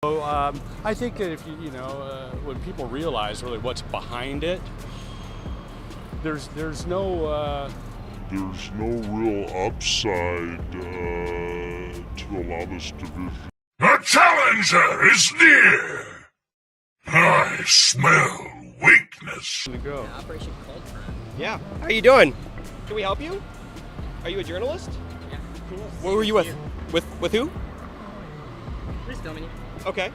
So I think that if when people realize really what's behind it, there's no real upside to a lot of division. The challenger is near. I smell weakness. to go. Yeah, Operation Cold Front. Yeah. How are you doing? Can we help you? Are you a journalist? Yeah. Cool. What were you with? With who? We're just filming you. Okay.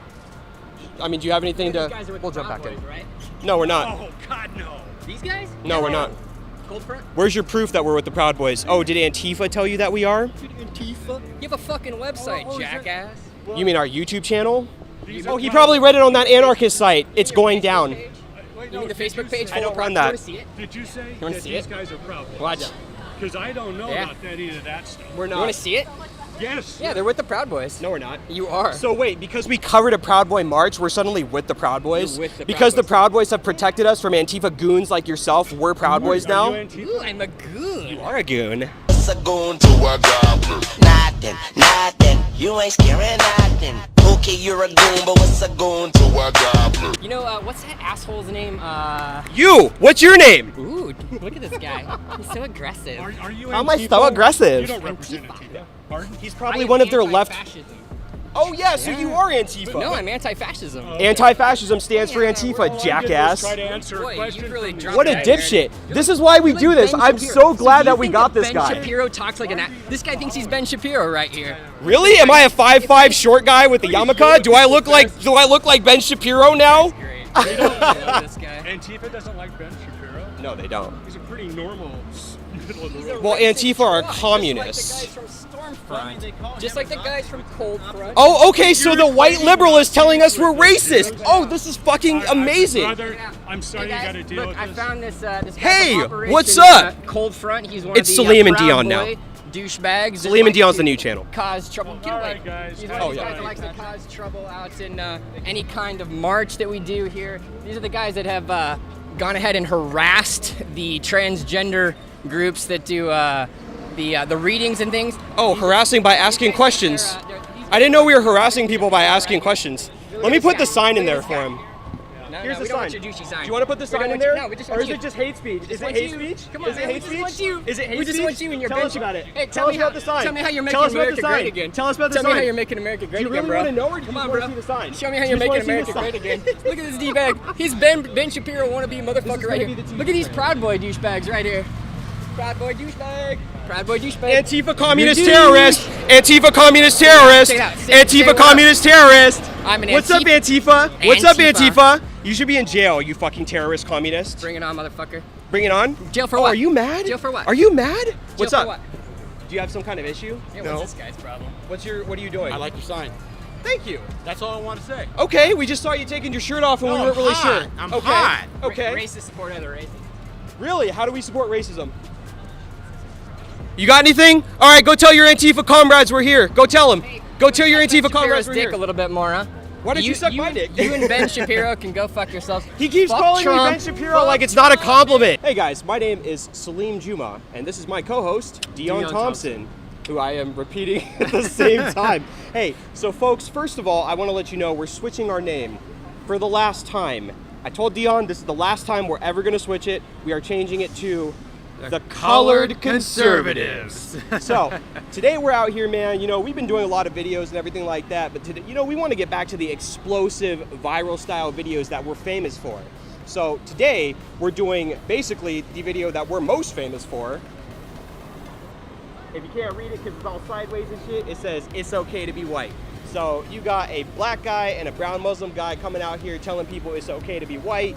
I mean, do you have anything These to? guys are with We'll the jump back Proud in. Boys, right? No, we're not. Oh God, no. These guys? No, we're not. Cold Front? Where's your proof that we're with the Proud Boys? Oh, did Antifa tell you that we are? Antifa? You have a fucking website, jackass. You mean our YouTube channel? These Oh, are he probably read it on that anarchist site. It's going down. You mean the Facebook page? I don't for run Rock? that. You want to see it? Did you say wanna that see these it? guys are Proud Boys? Watch. Because I don't know Yeah. about any of that stuff. We're You not. want to see it? Yes. Yeah, they're with the Proud Boys. No, we're not. You are. So wait, because we covered a Proud Boy march, we're suddenly with the Proud Boys? You're with the Proud because the Boys. Proud Boys have protected us from Antifa goons like yourself, we're Proud Boys Are now? you Antifa? Ooh, I'm a goon. You are a goon. What's a goon To a gobbler. Nothing, nothing. You ain't scaring nothing. Okay, you're a goon, but what's a goon To a gobbler. You know, what's that asshole's name? You! What's your name? Ooh, look at this guy. He's so aggressive. Are you How am I Antifa? so aggressive? You don't represent Antifa. Pardon? He's I probably am one of their left. anti-fascism. Oh yeah, so you are Antifa. No, I'm anti-fascism. Anti-fascism stands for Antifa, All I jackass. did was try to answer Boy, a you question really from dropped What a that there. dipshit. This is why we You're do like this. Ben I'm Shapiro. so glad do you that we think got this Ben guy. Shapiro talks like this guy thinks he's Ben Shapiro right here. Really? Am I a 5'5" short guy with a yarmulke? Do I look like Ben Shapiro now? Great. I love this guy. Antifa doesn't like Ben Shapiro. No, they don't. He's a pretty normal middle of the road. Well, Antifa are Just communists. like the guys from Stormfront. Just like the guys from Cold Front. Oh, okay, so the white liberal is telling us we're racist. Oh, this is fucking amazing. Brother, I'm sorry Hey you guys, got to deal look, with I this. found this guy Hey, from Operation, what's up? Cold Front. He's one It's of the Salim and Proud Dion Boy now. douchebags. that Salim and like Dion's to the new channel. Cause trouble. Get All away. right, guys. He's one Oh, of these yeah. guys that likes to cause trouble out in any kind of march that we do here. These are the guys that have gone ahead and harassed the transgender groups that do the readings and things. Oh, harassing by asking questions. I didn't know we were harassing people by asking questions. Let me put the sign in there for him. No, Here's no, the we don't sign. want your douchey sign. Do you want to put the We sign don't in want you- there? No, we just Or want is you. it just hate speech? Is it want hate you. speech? Come on, Is it man, we hate just speech? want you. Is it hate We just speech? want you and your Tell Ben us about it. Hey, Tell us about the sign. Tell me how you're making Tell us about America the sign. great again. Tell us about the Tell me sign. how you're making America great Do you again, really bro. want to know, or do you Come just on, want bro. to see the sign? Show me how You you're just making wanna see America the great sign. again. Look at this D-bag. He's Ben Shapiro wannabe motherfucker right gonna be here. the TV Look at these screen. Proud Boy douchebags right here. Proud Boy douchebag. Proud Boy douchebag. Antifa communist You do. terrorist. Antifa communist terrorist. Say that. Say Antifa what up. communist terrorist. I'm an What's up, Antifa. Antifa? What's up, Antifa. Antifa? You should be in jail, you fucking terrorist communist. Bring it on, motherfucker. Bring it on. Jail for Oh, what? are you mad? Jail for what? Are you mad? What's Jail up? for what? Do you have some kind of issue? Yeah, no. what's this guy's problem? What are you doing? I like your sign. Thank you. That's all I want to say. Okay, we just saw you taking your shirt off and we No, weren't I'm really hot. sure. I'm okay. hot. Okay. Racist support other races. Really? How do we support racism? You got anything? All right, go tell your Antifa comrades we're here. Go tell them. Go tell your Antifa comrades we're dick here. a little bit more, huh? Why don't you suck my dick? You and Ben Shapiro can go fuck yourselves. He keeps Fuck calling Trump. me Ben Shapiro like it's not a compliment. Hey guys, my name is Salim Juma, and this is my co-host, Dion Thompson, who I am repeating at the same time. Hey, so folks, first of all, I want to let you know we're switching our name for the last time. I told Dion this is the last time we're ever going to switch it. We are changing it to the Colored Conservatives. So today we're out here, man. You know, we've been doing a lot of videos and everything like that, but today, you know, we want to get back to the explosive viral style videos that we're famous for. So today we're doing basically the video that we're most famous for. If you can't read it because it's all sideways and shit, it says it's okay to be white. So you got a black guy and a brown Muslim guy coming out here telling people it's okay to be white.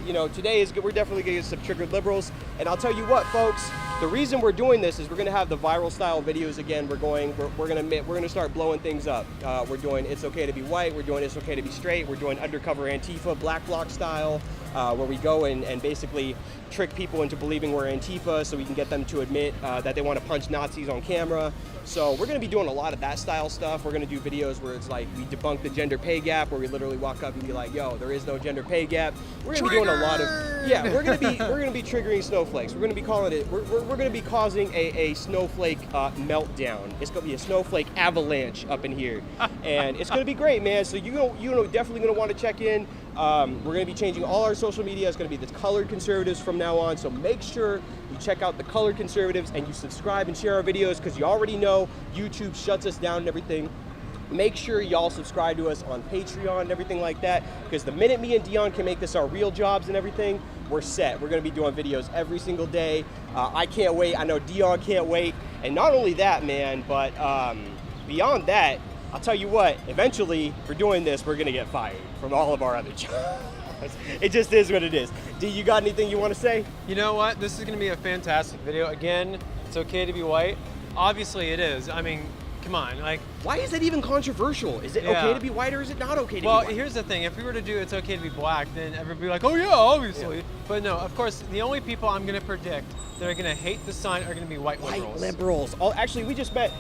You know, today is good. We're definitely gonna get some triggered liberals. And I'll tell you what, folks, the reason we're doing this is we're gonna have the viral style videos again. We're gonna start blowing things up. We're doing it's okay to be white. We're doing it's okay to be straight. We're doing undercover Antifa, black bloc style, where we go and basically trick people into believing we're Antifa so we can get them to admit that they want to punch Nazis on camera. So we're going to be doing a lot of that style stuff. We're going to do videos where it's like we debunk the gender pay gap, where we literally walk up and be like, yo, there is no gender pay gap. We're going to be doing a lot of, yeah, we're going to be triggering snowflakes. We're going to be calling it, we're going to be causing a snowflake meltdown. It's going to be a snowflake avalanche up in here, and it's going to be great, man. So you definitely going to want to check in. We're going to be changing all our social media. It's going to be the Colored Conservatives from now on. So make sure you check out the Colored Conservatives and you subscribe and share our videos, because you already know YouTube shuts us down and everything. Make sure y'all subscribe to us on Patreon and everything like that, because the minute me and Dion can make this our real jobs and everything, we're set. We're going to be doing videos every single day. I can't wait. I know Dion can't wait. And not only that, man, but beyond that, I'll tell you what, eventually, for doing this, we're going to get fired from all of our other jobs. It just is what it is. D, you got anything you want to say? You know what? This is going to be a fantastic video. Again, it's okay to be white. Obviously, it is. I mean, come on, like. Why is that even controversial? Is it okay to be white, or is it not okay to be white? Well, here's the thing. If we were to do it's okay to be black, then everybody would be like, oh yeah, obviously. Yeah. But no, of course, the only people I'm going to predict that are going to hate the sign are going to be white liberals. White liberals. Oh, actually, we just met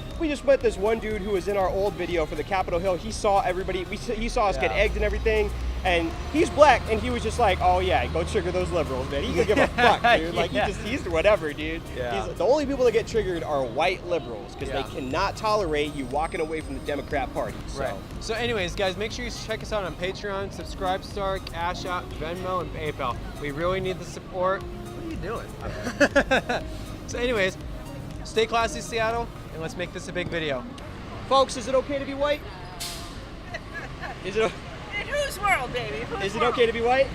this one dude who was in our old video for the Capitol Hill. He saw everybody. He saw us get egged and everything. And he's black, and he was just like, oh yeah, go trigger those liberals, man. He could give a fuck, dude. Like, he's whatever, dude. Yeah. The only people that get triggered are white liberals, because they cannot tolerate you walking away from the Democrat Party. So. Right. So anyways, guys, make sure you check us out on Patreon, Subscribe Star, Cash App, Venmo, and PayPal. We really need the support. What are you doing? So anyways, stay classy, Seattle, and let's make this a big video. Folks, is it okay to be white? Is it? In whose world, baby? Is it okay to be white?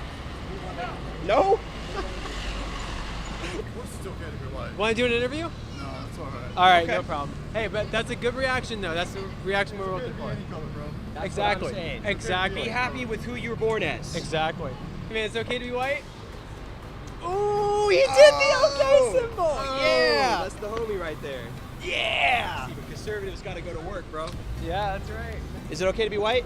No? It's okay to be white. Want to do an interview? No, that's all right. All right, no problem. Hey, but that's a good reaction, though. That's the reaction we're looking for. That's Exactly. what I'm saying. Exactly. Be happy with who you were born as. Exactly. I mean, it's okay to be white? Ooh, he did the okay symbol. Oh. Yeah. That's the homie right there. Yeah. See, the conservatives got to go to work, bro. Yeah, that's right. Is it okay to be white?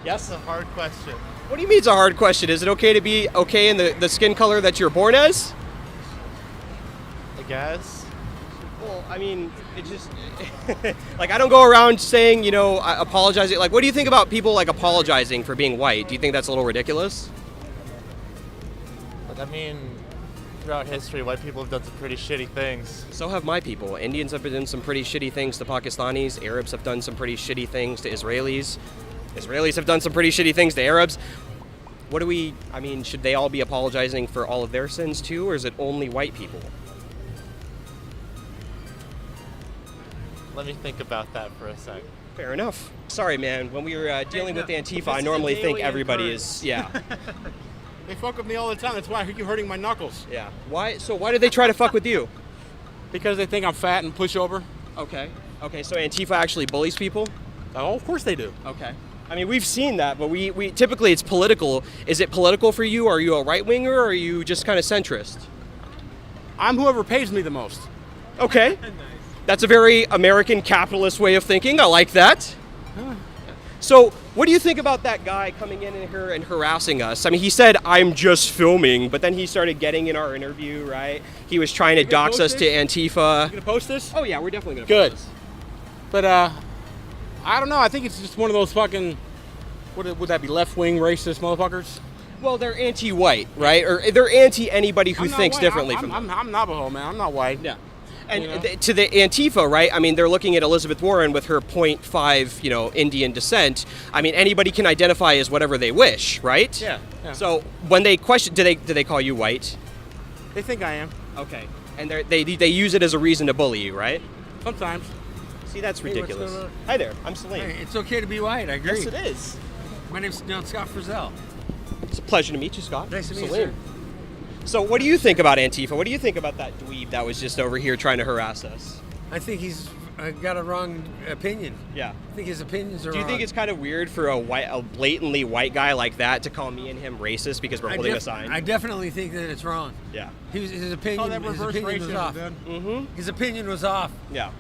Yes? That's a hard question. What do you mean it's a hard question? Is it okay to be okay in the skin color that you're born as? I guess. Well, I mean, it just like, I don't go around saying, apologizing. Like, what do you think about people like apologizing for being white? Do you think that's a little ridiculous? Like, I mean, throughout history, white people have done some pretty shitty things. So have my people. Indians have done some pretty shitty things to Pakistanis. Arabs have done some pretty shitty things to Israelis. Israelis have done some pretty shitty things to Arabs. Should they all be apologizing for all of their sins too, or is it only white people? Let me think about that for a sec. Fair enough. Sorry, man. When we were dealing with Antifa, I normally think everybody is, They fuck with me all the time. That's why I keep hurting my knuckles. Yeah. Why? So why did they try to fuck with you? Because they think I'm fat and pushover. Okay. So Antifa actually bullies people? Oh, of course they do. Okay. I mean, we've seen that, but we typically it's political. Is it political for you? Are you a right-winger, or are you just kind of centrist? I'm whoever pays me the most. Okay. That's a very American capitalist way of thinking. I like that. So, what do you think about that guy coming in here and harassing us? I mean, he said, I'm just filming, but then he started getting in our interview, right? He was trying to dox us to Antifa. You gonna post this? Oh, yeah, we're definitely gonna Good. post this. But, I don't know. I think it's just one of those fucking, would that be left-wing racist motherfuckers? Well, they're anti-white, right? Or they're anti anybody who thinks white. differently from them. I'm Navajo, man. I'm not white. Yeah. And to the Antifa, right? I mean, they're looking at Elizabeth Warren with her 0.5, Indian descent. I mean, anybody can identify as whatever they wish, right? Yeah. So when they question, do they call you white? They think I am. Okay. And they use it as a reason to bully you, right? Sometimes. See, that's ridiculous. going on? Hi there, I'm Salim. Hey, it's okay to be white, I agree. Yes, it is. My name's Scott Frizzell. It's a pleasure to meet you, Scott. Nice to meet you, Salim. sir. So what do you think about Antifa? What do you think about that dweeb that was just over here trying to harass us? I think he's got a wrong opinion. Yeah. I think his opinions are Do you wrong. think it's kind of weird for a blatantly white guy like that to call me and him racist because we're holding a sign? I definitely think that it's wrong. Yeah. His opinion, Oh, that his reverse opinion was racism, off. then. Mm-hmm. His opinion was off. Yeah.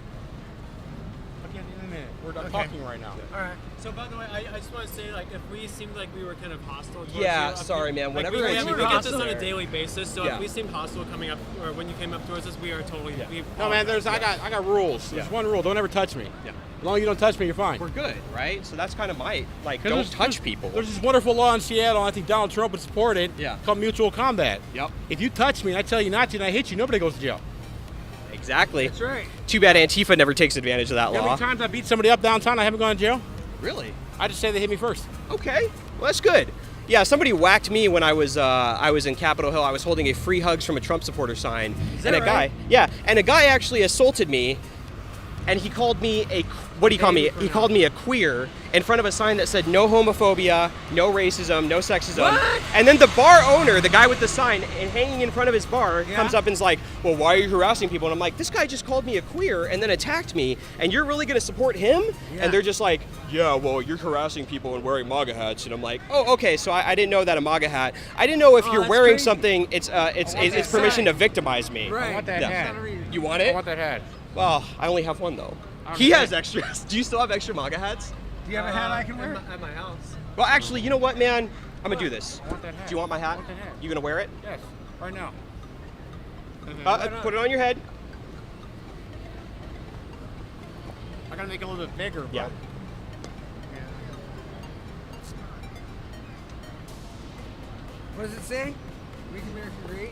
Okay, in a minute. We're talking right now. All right. So, by the way, I just want to say, like, if we seemed like we were kind of hostile towards Yeah, you, sorry, man. Like, Whenever we you get were this hostile on a there. daily basis, so Yeah. if we seemed hostile coming up, or when you came up towards us, we are totally... Yeah. We No, man. I got rules. There's one rule. Don't ever touch me. Yeah. As long as you don't touch me, you're fine. we're good, right? So that's kind of my, like, 'Cause don't touch people. There's this wonderful law in Seattle, I think Donald Trump would support it, Yeah. called mutual combat. Yep. If you touch me and I tell you not to and I hit you, nobody goes to jail. Exactly. That's right. Too bad Antifa never takes advantage of that You know how law. many times I beat somebody up downtown, I haven't gone to jail? Really? I just say they hit me first. Okay, well that's good. Yeah, somebody whacked me when I was in Capitol Hill. I was holding a free hugs from a Trump supporter sign, and a guy, and a guy actually assaulted me, and he called me what do you call me? He called me a queer in front of a sign that said no homophobia, no racism, no sexism. What? And then the bar owner, the guy with the sign and hanging in front of his bar, comes up and is like, well, why are you harassing people? And I'm like, this guy just called me a queer and then attacked me, and you're really gonna support him? Yeah. And they're just like, yeah, well, you're harassing people and wearing MAGA hats. And I'm like, oh, okay, so I didn't know that a MAGA hat. I didn't know if you're that's wearing crazy. something, it's permission to victimize me. Right. I want that Yeah. hat. You want I it? want that hat. Well, I only have one though. I'm He ready. has extras. Do you still have extra MAGA hats? Do you have a hat I can wear? At my house. Well, actually, you know what, man? I'm gonna do this. I want that hat. Do you want my hat? I want that hat. You gonna wear it? Yes, right now. Put it on your head. I gotta make it a little bit bigger. Yeah. But What does it say? Make America great?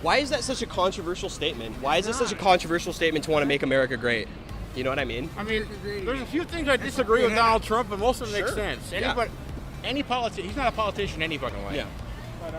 Why is that such a controversial statement? Why is it such a controversial statement to want to make America great? You know what I mean? I mean, there's a few things I disagree with Donald Trump, but most of them make Sure. sense. Yeah. Any politician, he's not a politician any fucking way. Yeah. But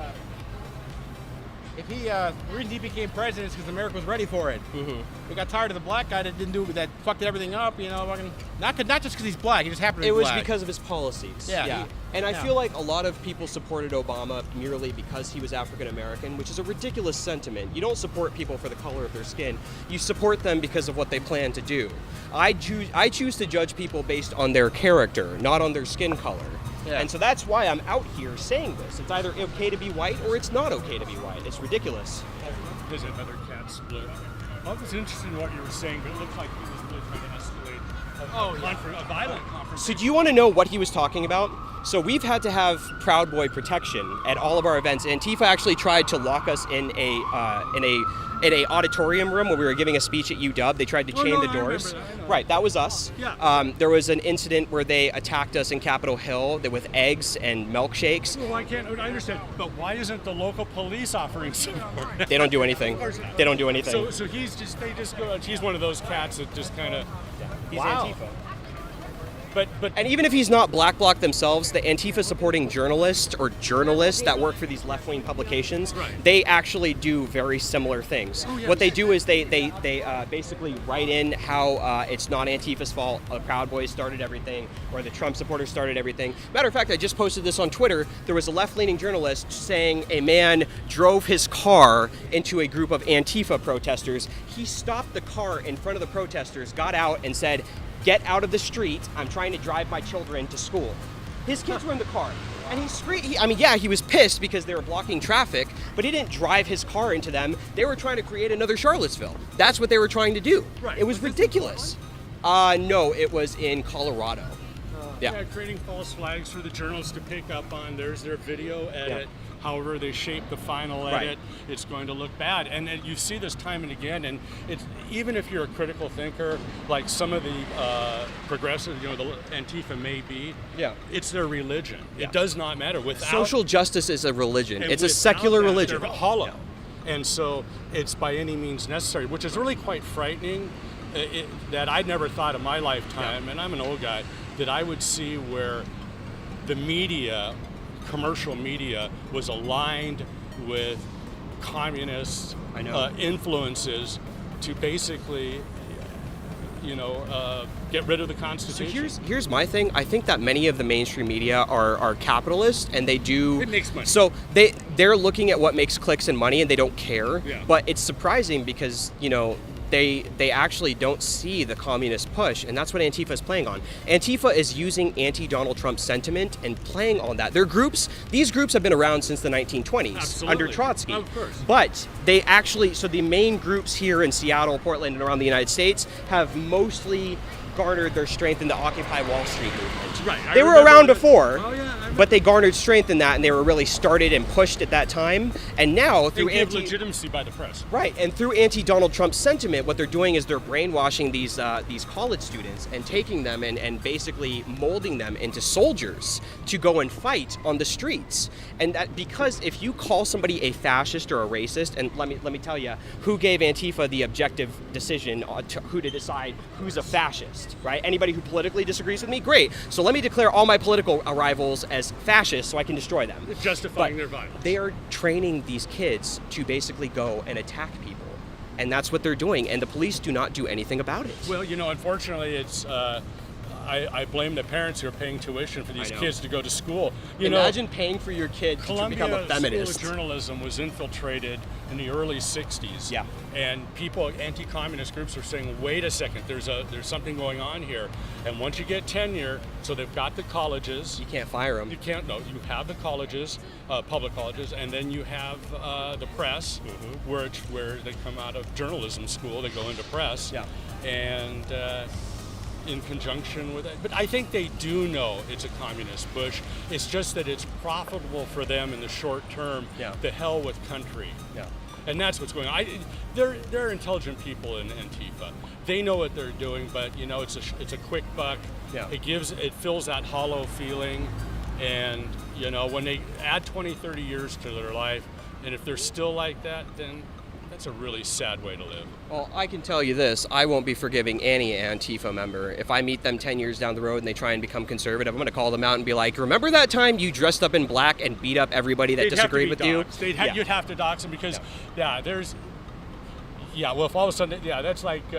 if the reason he became president is because America was ready for it. Mm-hmm. We got tired of the black guy that didn't do that, fucked everything up. You know, fucking, not just because he's black. He just happened to be It was black. because of his policies. Yeah. And I Yeah. feel like a lot of people supported Obama merely because he was African American, which is a ridiculous sentiment. You don't support people for the color of their skin. You support them because of what they plan to do. I choose to judge people based on their character, not on their skin color. Yeah. And so that's why I'm out here saying this. It's either okay to be white or it's not okay to be white. It's ridiculous. There's another cat split. I was interested in what you were saying, but it looked like he was really trying to escalate a violent confrontation. So do you want to know what he was talking about? So we've had to have Proud Boy protection at all of our events. Antifa actually tried to lock us in a auditorium room when we were giving a speech at UW. They tried to chain the doors. Right, that was us. Yeah. There was an incident where they attacked us in Capitol Hill with eggs and milkshakes. Well, I understand, but why isn't the local police offering support? They don't do anything. They don't do anything. So they just go. He's one of those cats that just kind of. He's Wow. Antifa. But And even if he's not Black Bloc themselves, the Antifa supporting journalists that work for these left-wing publications, they actually do very similar things. What they do is they basically write in how it's not Antifa's fault, the Proud Boys started everything, or the Trump supporters started everything. Matter of fact, I just posted this on Twitter. There was a left-leaning journalist saying a man drove his car into a group of Antifa protesters. He stopped the car in front of the protesters, got out, and said, "Get out of the street. I'm trying to drive my children to school." His kids were in the car. And he was pissed because they were blocking traffic, but he didn't drive his car into them. They were trying to create another Charlottesville. That's what they were trying to do. Right. It was ridiculous. No, it was in Colorado. yeah, creating false flags for the journalists to pick up on. There's their video edit. However they shape the final edit, it's going to look bad. And you see this time and again. And it's even if you're a critical thinker, like some of the progressive, the Antifa may be. Yeah. It's their religion. It does not matter. Without Social justice is a religion. and It's a without secular that, religion. They're hollow. And so it's by any means necessary, which is really quite frightening. That I'd never thought in my lifetime, and I'm an old guy, that I would see where the media, commercial media, was aligned with communist influences to basically, get rid of the Constitution. So here's my thing. I think that many of the mainstream media are capitalist, and they do. It makes money. So they're looking at what makes clicks and money, and they don't care. Yeah. But it's surprising because they actually don't see the communist push, and that's what Antifa is playing on. Antifa is using anti-Donald Trump sentiment and playing on that. These groups have been around since the 1920s. Absolutely. Under Trotsky. Of course. But so the main groups here in Seattle, Portland, and around the United States have mostly garnered their strength in the Occupy Wall Street movement. Right. They were around before, Oh, yeah, but they garnered strength in that, and they were really started and pushed at that time. And now through They give legitimacy by the press. Right, and through anti-Donald Trump sentiment, what they're doing is they're brainwashing these college students and taking them and basically molding them into soldiers to go and fight on the streets. And that because if you call somebody a fascist or a racist, and let me tell you, who gave Antifa the objective decision to who to decide who's a fascist, right? Anybody who politically disagrees with me, great. So let me declare all my political rivals as fascists so I can destroy them. Justifying their violence. They are training these kids to basically go and attack people. And that's what they're doing, and the police do not do anything about it. Well, unfortunately, it's I blame the parents who are paying tuition for these kids to go to school. Imagine paying for your kid to become a feminist. School of Journalism was infiltrated in the early 60s. Yeah. And people, anti-communist groups are saying, wait a second, there's something going on here. And once you get tenure, so they've got the colleges. You can't fire them. You can't, no. You have the colleges, public colleges, and then you have the press, where they come out of journalism school, they go into press. Yeah. And in conjunction with it. But I think they do know it's a communist push. It's just that it's profitable for them in the short term. Yeah. The hell with country. Yeah. And that's what's going on. They're intelligent people in Antifa. They know what they're doing, but it's a quick buck. Yeah. It fills that hollow feeling, and when they add 20, 30 years to their life, and if they're still like that, then that's a really sad way to live. Well, I can tell you this, I won't be forgiving any Antifa member. If I meet them 10 years down the road and they try and become conservative, I'm going to call them out and be like, remember that time you dressed up in black and beat up everybody that disagreed with you? You'd have to dox them because, well, if all of a sudden, that's like,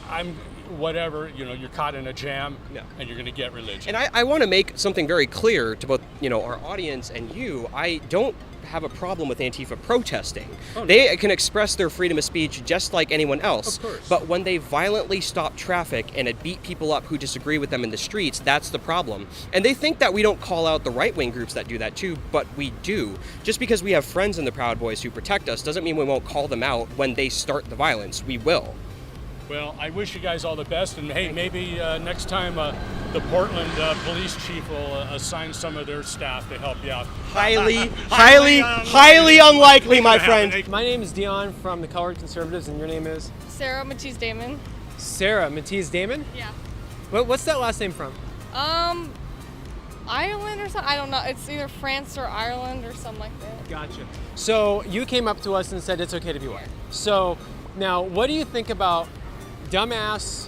I'm whatever, you're caught in a jam and you're going to get religion. And I want to make something very clear to both, our audience and you. I don't have a problem with Antifa protesting. Oh, no. They can express their freedom of speech just like anyone else. Of course. But when they violently stop traffic and beat people up who disagree with them in the streets, that's the problem. And they think that we don't call out the right-wing groups that do that too, but we do. Just because we have friends in the Proud Boys who protect us doesn't mean we won't call them out when they start the violence. We will. Well, I wish you guys all the best, and hey, maybe next time the Portland police chief will assign some of their staff to help you out. Highly unlikely, my friend. My name is Dion from the Colored Conservatives, and your name is? Sarah Matisse Damon. Sarah Matisse Damon? Yeah. What's that last name from? Ireland or something? I don't know. It's either France or Ireland or something like that. Gotcha. So you came up to us and said it's okay to be white. So now, what do you think about dumbass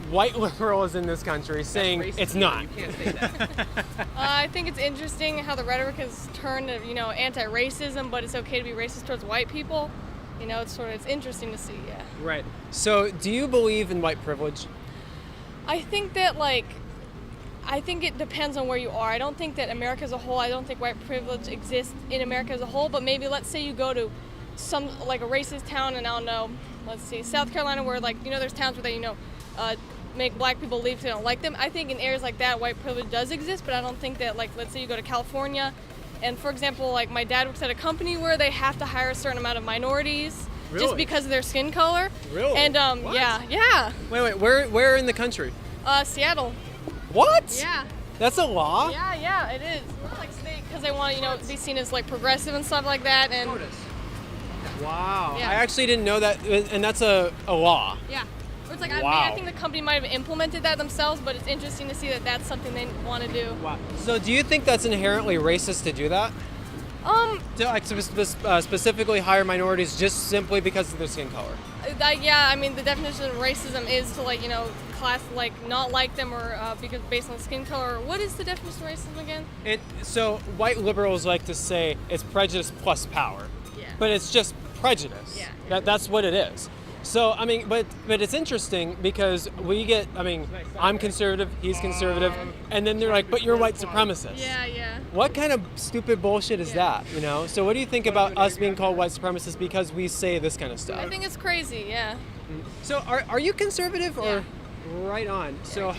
white liberals in this country saying it's not? You can't say that. I think it's interesting how the rhetoric has turned to, anti-racism, but it's okay to be racist towards white people. It's interesting to see, yeah. Right. So do you believe in white privilege? I think that, I think it depends on where you are. I don't think that America as a whole, I don't think white privilege exists in America as a whole, but maybe let's say you go to some, a racist town, and I don't know, let's see, South Carolina, where there's towns where they, make black people leave because they don't like them. I think in areas like that, white privilege does exist, but I don't think that, let's say you go to California, and for example, my dad works at a company where they have to hire a certain amount of minorities just because of their skin color. Really? And What? yeah. Wait, where in the country? Seattle. What? Yeah. That's a law? Yeah, it is. Because they want to, be seen as progressive and stuff like that. And wow. Yeah. I actually didn't know that, and that's a law. yeah, or it's Wow. I think the company might have implemented that themselves, but it's interesting to see that that's something they want to do. Wow. So do you think that's inherently racist to do that? To specifically hire minorities just simply because of their skin color? The definition of racism is to class not like them or because based on skin color. What is the definition of racism again? So white liberals like to say it's prejudice plus power, but it's just prejudice. That's what it is. So but it's interesting because I'm conservative, he's conservative, and then they're like, but you're white supremacist. Yeah. What kind of stupid bullshit is that? So what do you think about us being called white supremacists because we say this kind of stuff? I think it's crazy. Yeah. So are you conservative or right on? So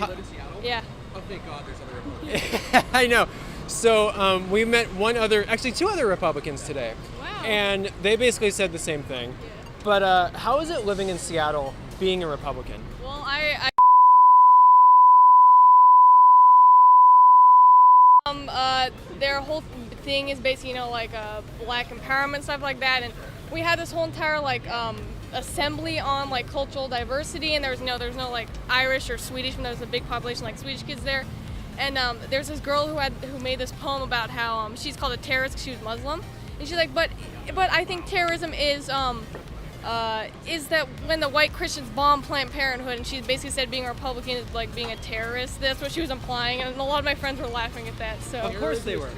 Yeah. Oh, thank God there's other Republicans. I know. So we met two other Republicans today. Wow. And they basically said the same thing. But how is it living in Seattle being a Republican? Well, I their whole thing is basically, like black empowerment, stuff like that. And we had this whole entire like assembly on like cultural diversity, and there's no like Irish or Swedish, and there's a big population like Swedish kids there. And there's this girl who made this poem about how she's called a terrorist because she was Muslim, and she's like, but I think terrorism is that when the white Christians bomb Planned Parenthood, and she basically said being a Republican is like being a terrorist. That's what she was implying, and a lot of my friends were laughing at that. So Of course they were.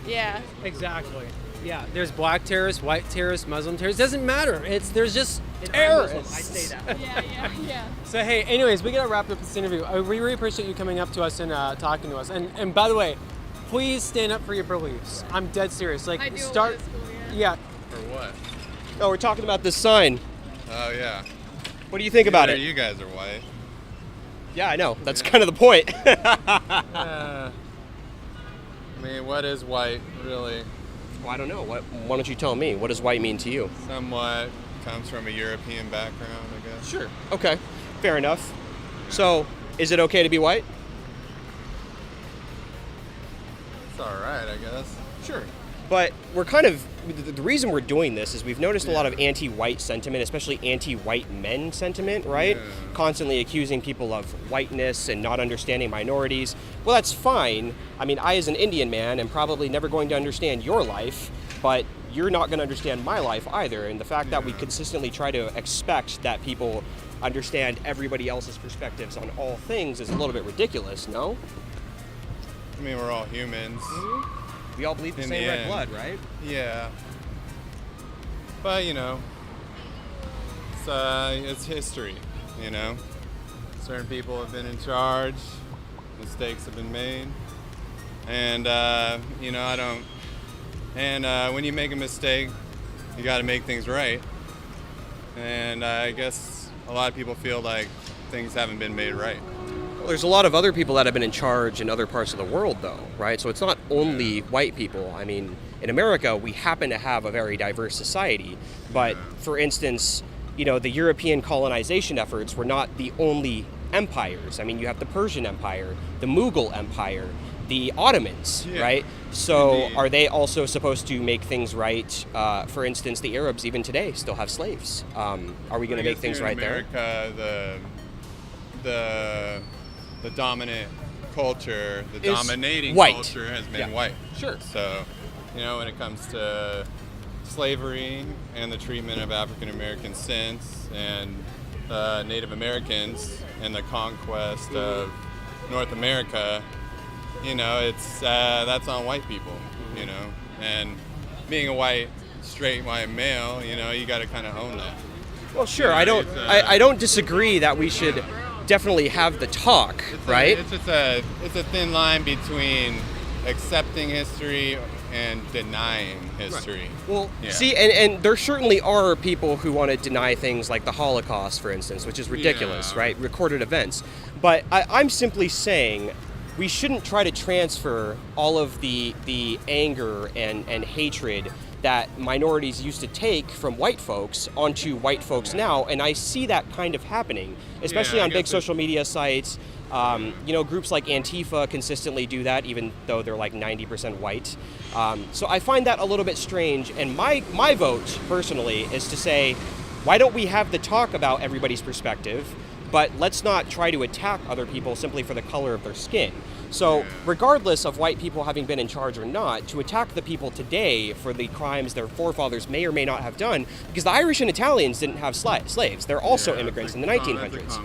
yeah. Exactly. Yeah, there's black terrorists, white terrorists, Muslim terrorists. Doesn't matter. There's just terrorists. I say that. Yeah. So hey, anyways, we gotta wrap up this interview. We really appreciate you coming up to us and talking to us. And by the way, please stand up for your beliefs. I'm dead serious. Like I do start. a lot of school, Yeah. For what? No, we're talking about this sign. Oh, yeah. What do you think about it? You guys are white. Yeah, I know. That's kind of the point. I mean, what is white, really? Well, I don't know. Why don't you tell me? What does white mean to you? Somewhat comes from a European background, I guess. Sure. Okay. Fair enough. So, is it okay to be white? It's all right, I guess. Sure. But we're kind of, the reason we're doing this is we've noticed a lot of anti-white sentiment, especially anti-white men sentiment, right? Yeah. Constantly accusing people of whiteness and not understanding minorities. Well, that's fine. I mean, I as an Indian man am probably never going to understand your life, but you're not going to understand my life either. And the fact that we consistently try to expect that people understand everybody else's perspectives on all things is a little bit ridiculous, no? I mean, we're all humans. We all bleed the In same the red end. blood, right? Yeah. But, it's history, Certain people have been in charge, mistakes have been made, and, I don't, and when you make a mistake, you got to make things right, and I guess a lot of people feel like things haven't been made right. Well, there's a lot of other people that have been in charge in other parts of the world, though, right? So it's not only white people. I mean, in America, we happen to have a very diverse society. But, for instance, the European colonization efforts were not the only empires. I mean, you have the Persian Empire, the Mughal Empire, the Ottomans, right? So are they also supposed to make things right? For instance, the Arabs, even today, still have slaves. Are we going to make things right there? The dominant culture, the Is dominating white. culture has been Yeah. white. Sure. So, when it comes to slavery and the treatment of African Americans since, and Native Americans and the conquest of North America, it's that's on white people, and being a straight white male, you got to kind of own that. Well, sure. I don't disagree that we should definitely have the talk, right? It's a thin line between accepting history and denying history. Right. Well, see, and there certainly are people who want to deny things like the Holocaust, for instance, which is ridiculous, right? Recorded events. But I'm simply saying we shouldn't try to transfer all of the anger and hatred that minorities used to take from white folks onto white folks now, and I see that kind of happening, especially on big social media sites. Groups like ANTIFA consistently do that, even though they're like 90% white. So I find that a little bit strange, and my vote, personally, is to say, why don't we have the talk about everybody's perspective, but let's not try to attack other people simply for the color of their skin. So regardless of white people having been in charge or not, to attack the people today for the crimes their forefathers may or may not have done, because the Irish and Italians didn't have slaves. They're also immigrants in the 1900s.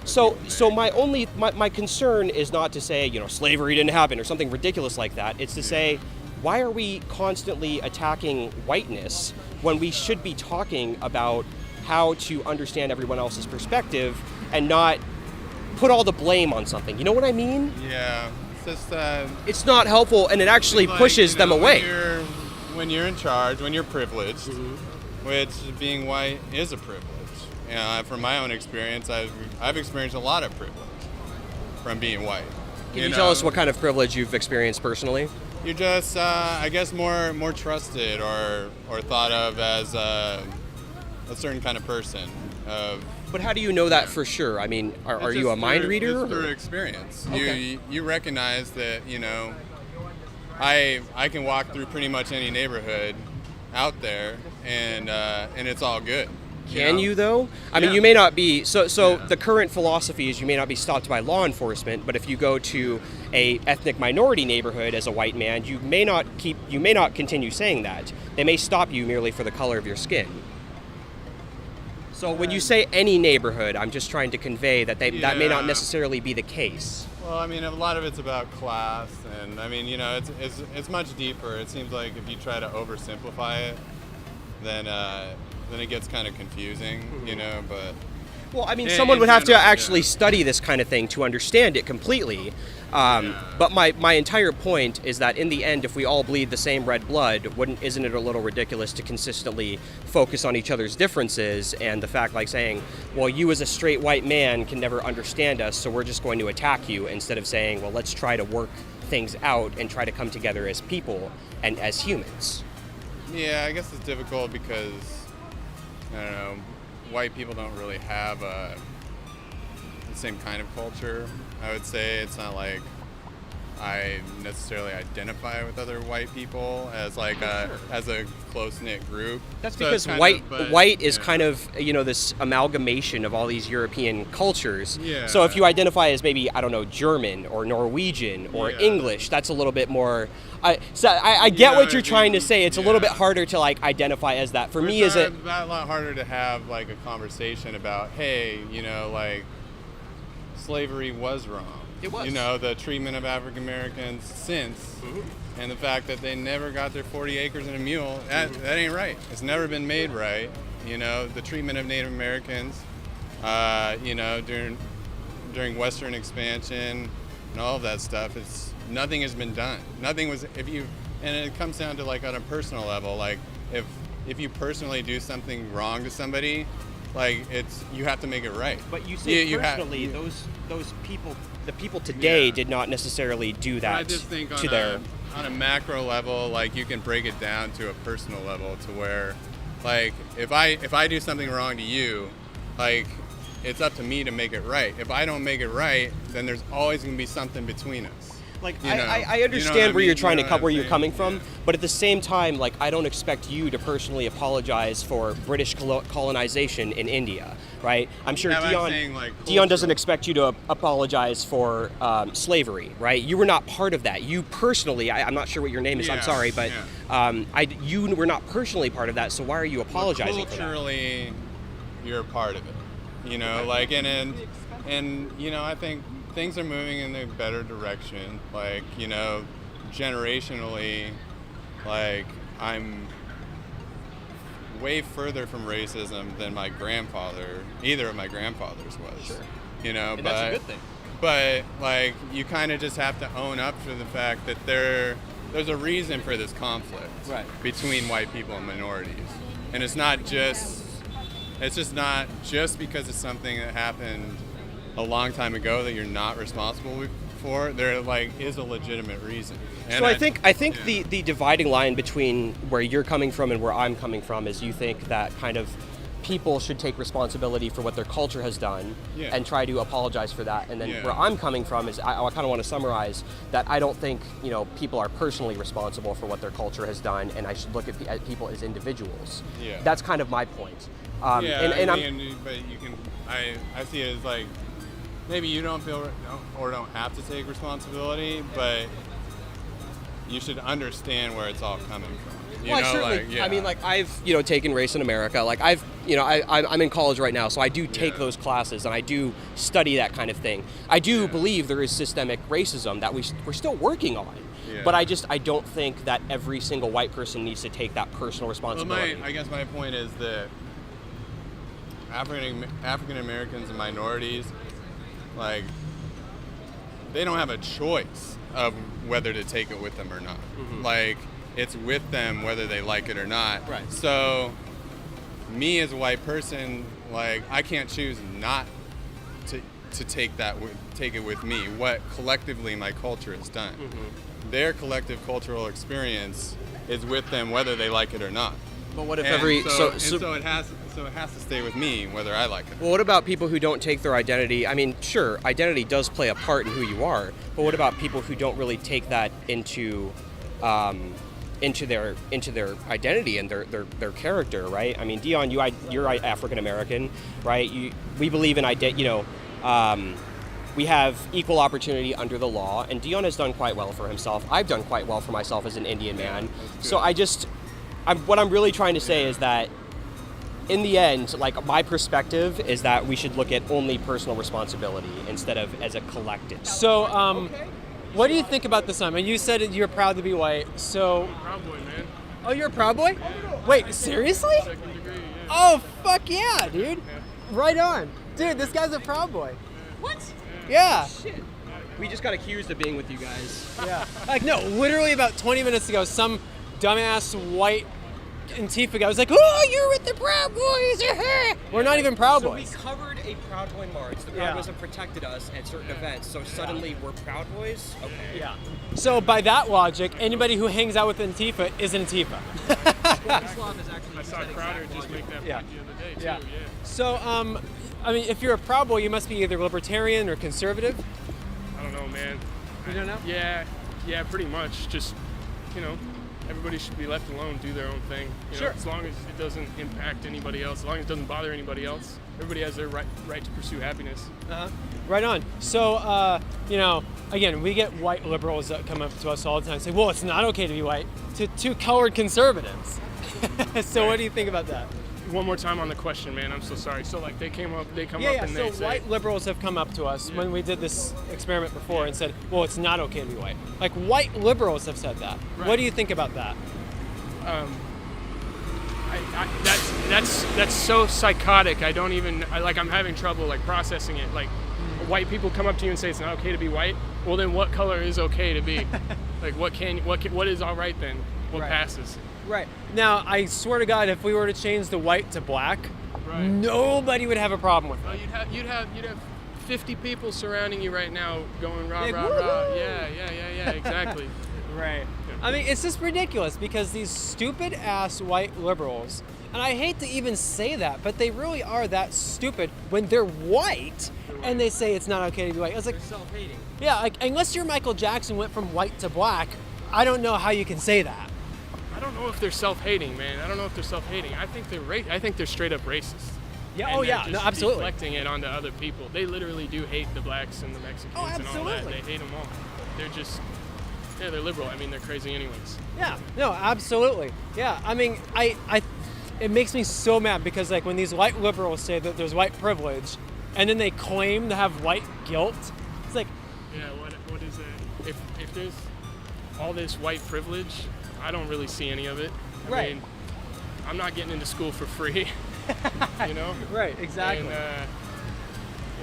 So my concern is not to say, slavery didn't happen or something ridiculous like that. It's to say, why are we constantly attacking whiteness when we should be talking about how to understand everyone else's perspective and not put all the blame on something? You know what I mean? Yeah. It's just it's not helpful, and it actually pushes them away. When you're in charge, when you're privileged, which being white is a privilege. From my own experience, I've experienced a lot of privilege from being white. Can you tell us what kind of privilege you've experienced personally? You're just, I guess, more trusted or thought of as a certain kind of person. But how do you know that for sure? I mean, are you a mind reader? It's through experience. Okay. You recognize that, I can walk through pretty much any neighborhood out there, and it's all good. Can you though? I mean, you may not be. So the current philosophy is you may not be stopped by law enforcement, but if you go to a ethnic minority neighborhood as a white man, you may not continue saying that. They may stop you merely for the color of your skin. So when you say any neighborhood, I'm just trying to convey that that may not necessarily be the case. Well, I mean, a lot of it's about class, and I mean, it's much deeper. It seems like if you try to oversimplify it, then it gets kind of confusing, but... Well, I mean, someone would have to actually study this kind of thing to understand it completely. But my entire point is that in the end, if we all bleed the same red blood, isn't it a little ridiculous to consistently focus on each other's differences and the fact like saying, well, you as a straight white man can never understand us, so we're just going to attack you, instead of saying, well, let's try to work things out and try to come together as people and as humans. Yeah, I guess it's difficult because, I don't know, white people don't really have the same kind of culture. I would say it's not like I necessarily identify with other white people as like as a close-knit group. That's because white is kind of, this amalgamation of all these European cultures. Yeah. So if you identify as maybe, I don't know, German or Norwegian or English, that's a little bit more... I get what you're trying to say. It's a little bit harder to like identify as that. For me, is it a lot harder to have like a conversation about, hey, like slavery was wrong. It was. The treatment of African Americans since, and the fact that they never got their 40 acres and a mule. That ain't right. It's never been made right. The treatment of Native Americans, during Western expansion and all of that stuff. Nothing has been done. Nothing was, and it comes down to like on a personal level, like if you personally do something wrong to somebody, like you have to make it right. But you say personally, those people, the people today did not necessarily do that. I just think on a macro level, like you can break it down to a personal level to where, like if I do something wrong to you, like it's up to me to make it right. If I don't make it right, then there's always going to be something between us. Like I understand where you're trying to come, where you're coming from, but at the same time, like I don't expect you to personally apologize for British colonization in India, right? I'm sure Dion doesn't expect you to apologize for slavery, right? You were not part of that. You personally, I'm not sure what your name is. I'm sorry, but you were not personally part of that. So why are you apologizing for that? Culturally, you're a part of it, like and I think things are moving in a better direction. Like, generationally, like I'm way further from racism than either of my grandfathers was. Sure. And that's a good thing. But like you kind of just have to own up to the fact that there's a reason for this conflict between white people and minorities. And it's just not just because it's something that happened a long time ago that you're not responsible for. There is a legitimate reason. And so I think the dividing line between where you're coming from and where I'm coming from is you think that kind of people should take responsibility for what their culture has done and try to apologize for that. And then where I'm coming from is I kind of want to summarize that I don't think people are personally responsible for what their culture has done, and I should look at people as individuals. Yeah. That's kind of my point. But you can. I see it as like, maybe you don't feel or don't have to take responsibility, but you should understand where it's all coming from. I certainly. I mean, like I've taken race in America. Like I'm in college right now, so I do take those classes and I do study that kind of thing. I do believe there is systemic racism that we're still working on. Yeah. But I don't think that every single white person needs to take that personal responsibility. Well, I guess my point is that African Americans and minorities, like, they don't have a choice of whether to take it with them or not. Mm-hmm. Like, it's with them whether they like it or not. Right. So, me as a white person, like, I can't choose not to take it with me. What collectively my culture has done. Mm-hmm. Their collective cultural experience is with them whether they like it or not. But what if so it has to stay with me whether I like it. Well, what about people who don't take their identity? I mean, sure, identity does play a part in who you are, but what about people who don't really take that into into their identity and their character, right? I mean, Dion, you're African American, right? We believe in we have equal opportunity under the law, and Dion has done quite well for himself. I've done quite well for myself as an Indian man. So what I'm really trying to say is that in the end, like, my perspective is that we should look at only personal responsibility instead of as a collective. So, what do you think about this? I mean, you said you're proud to be white, so... Proud Boy, man. Oh, you're a Proud Boy? Wait, seriously? Second degree, yeah. Oh, fuck yeah, dude. Right on. Dude, this guy's a Proud Boy. What? Yeah. Shit. We just got accused of being with you guys. Yeah. Like, no, literally about 20 minutes ago, some dumbass white ANTIFA guy was like, oh, you're with the Proud Boys. We're not even Proud Boys. So we covered a Proud Boy march. The Proud Boys have protected us at certain events. So suddenly we're Proud Boys? Okay. Yeah. So by that logic, anybody who hangs out with Antifa is an Antifa. I saw Crowder just make that point the other day, too. Yeah. So, I mean, if you're a Proud Boy, you must be either libertarian or conservative. I don't know, man. You don't know? Yeah, pretty much. Just, everybody should be left alone, do their own thing. Sure. As long as it doesn't impact anybody else, as long as it doesn't bother anybody else. Everybody has their right to pursue happiness. Right on. So, again, we get white liberals that come up to us all the time and say, well, it's not okay to be white, to two colored conservatives. So what do you think about that? One more time on the question, man. I'm so sorry. So, like, they come up and so they say... white liberals have come up to us when we did this experiment before and said, well, it's not okay to be white. Like, white liberals have said that. Right. What do you think about that? That's so psychotic. I'm having trouble, like, processing it. Like, white people come up to you and say it's not okay to be white. Well, then what color is okay to be? Like, what is all right then? What passes? Right. Now, I swear to God, if we were to change the white to black, nobody would have a problem with it. You'd have 50 people surrounding you right now going rah, Like, rah, rah. Yeah, exactly. Right. I mean, it's just ridiculous because these stupid ass white liberals, and I hate to even say that, but they really are that stupid when they're white and they say it's not okay to be white. It's like, They're self-hating. yeah, like, unless you're Michael Jackson went from white to black, I don't know how you can say that. I don't know if they're self-hating, man. I think they're straight up racist. Yeah. And Oh they're yeah. just No. Absolutely. deflecting it onto other people. They literally do hate the blacks and the Mexicans and all that. absolutely. They hate them all. They're just, they're liberal. I mean, they're crazy anyways. Yeah. No. Absolutely. Yeah. I mean, it makes me so mad because, like, when these white liberals say that there's white privilege, and then they claim to have white guilt, it's like, Yeah. What is it? If there's all this white privilege, I don't really see any of it. I mean, I'm not getting into school for free. Right. Exactly. And,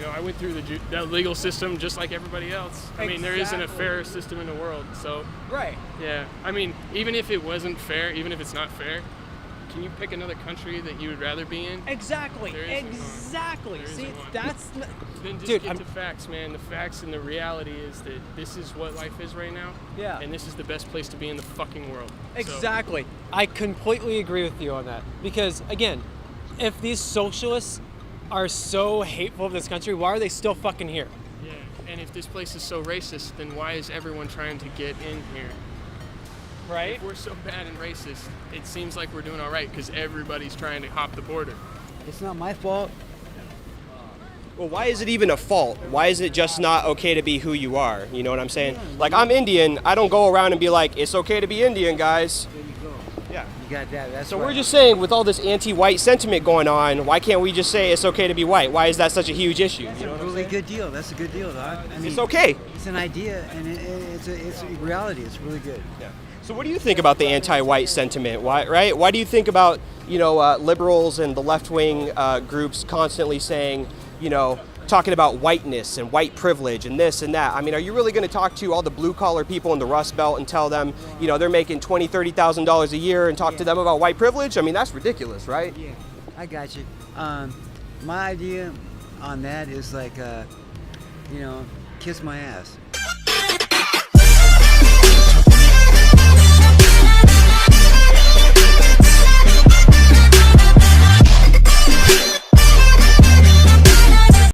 I went through the legal system just like everybody else. I mean, there isn't a fair system in the world. So, right. yeah. I mean, even if it wasn't fair, even if it's not fair, can you pick another country that you would rather be in? Exactly. There isn't one. Exactly. There See, isn't one. that's Then just dude. get to facts, man. The facts and the reality is that this is what life is right now. Yeah. And this is the best place to be in the fucking world. Exactly. I completely agree with you on that. Because, again, if these socialists are so hateful of this country, why are they still fucking here? Yeah. And if this place is so racist, then why is everyone trying to get in here? Right? If we're so bad and racist, it seems like we're doing all right because everybody's trying to hop the border. It's not my fault. Well, why is it even a fault? Why is it just not okay to be who you are? You know what I'm saying? Like, I'm Indian. I don't go around and be like, it's okay to be Indian, guys. There you go. Yeah. You got that. That's So right. we're just saying, with all this anti-white sentiment going on, why can't we just say it's okay to be white? Why is that such a huge issue? That's You know a what I'm really saying? good deal. That's a good deal, dog. I mean, It's okay. It's an idea, and it's a reality. It's really good. Yeah. So what do you think about the anti-white sentiment? Why, right? Why do you think about, liberals and the left-wing groups constantly saying, talking about whiteness and white privilege and this and that? I mean, are you really going to talk to all the blue-collar people in the Rust Belt and tell them, they're making $20,000, $30,000 a year and talk to them about white privilege? I mean, that's ridiculous, right? Yeah, I got you. My idea on that is like, kiss my ass.